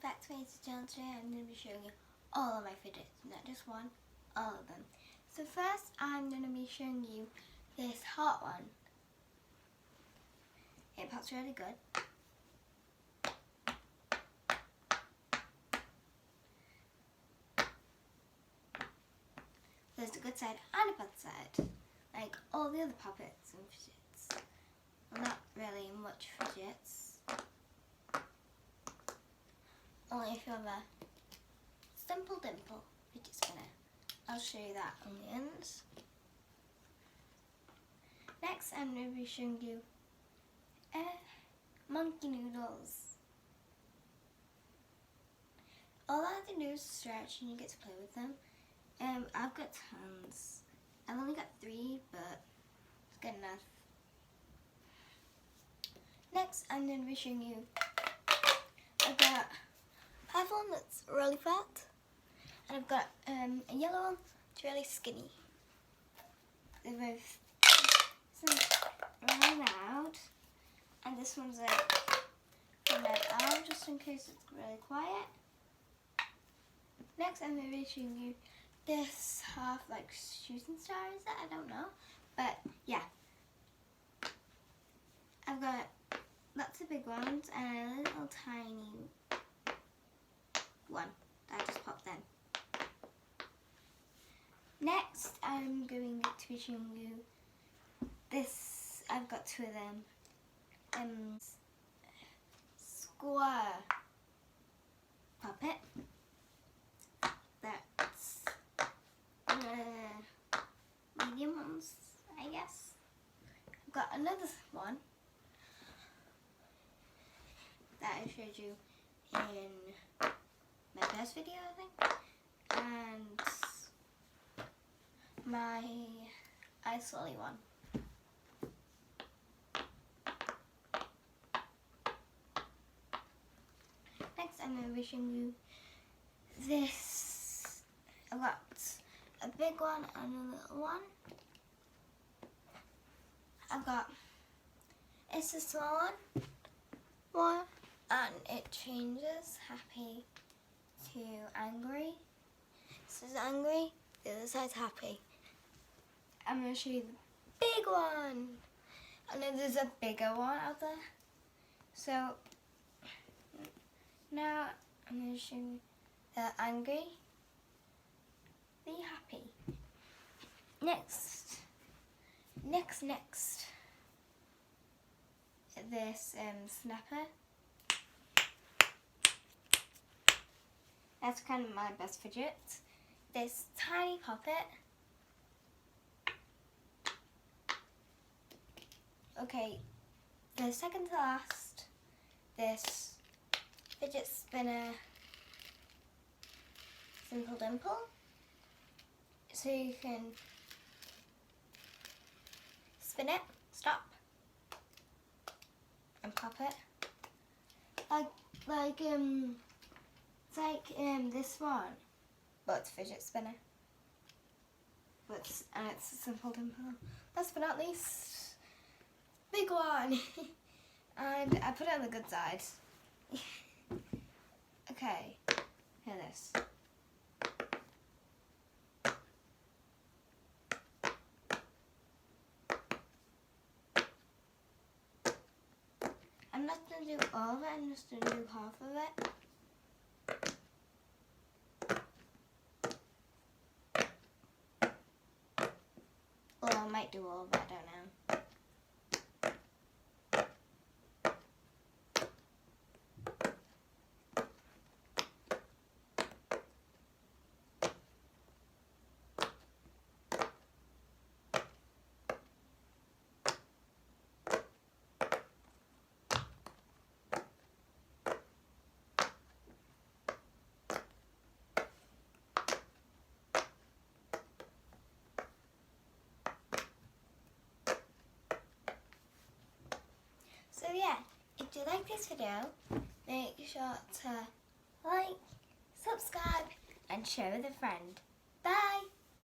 back to my channel. Today I'm going to be showing you all of my fidgets, not just one, all of them. So first I'm going to be showing you this hot one. It pops really good. There's the good side and a bad side, like all the other puppets and fidgets. Well, not really much fidgets. Only if you have a simple dimple fidget spinner. I'll show you that on the ends. Next I'm going to be showing you monkey noodles. All I have to do is stretch and you get to play with them. I've got tons. I've only got 3, but it's good enough. Next I'm going to be showing you I have one that's really fat, and I've got a yellow one that's really skinny. They're both really loud, and this one's like let out just in case it's really quiet. Next I'm going to be showing you this half like shooting star, is that? I don't know, but yeah. I've got lots of big ones and a little tiny one that I just popped then. Next I'm going to be showing you this. I've got 2 of them. Square puppet. That's medium ones, I guess. I've got another one that I showed you in my first video, I think, and my Ice Lolly one. Next I'm going to be showing you this. I've got a big one and a little one. I've got, it's a small one, and it changes happy to angry. This is angry, the other side's happy. I'm going to show you the big one. And then there's a bigger one out there. So now I'm going to show you the angry, the happy. Next, this snapper. That's kind of my best fidget. This tiny puppet. Okay, the second to last, this fidget spinner simple dimple. So you can spin it, stop, and pop it. It's like this one, but it's a fidget spinner. And it's a simple dimple. Last but not least, big one. And I put it on the good side. Okay, hear this. I'm not going to do all of it, I'm just going to do half of it. Well, I might do all of it, I don't know. So yeah, if you like this video, make sure to like, subscribe and share with a friend.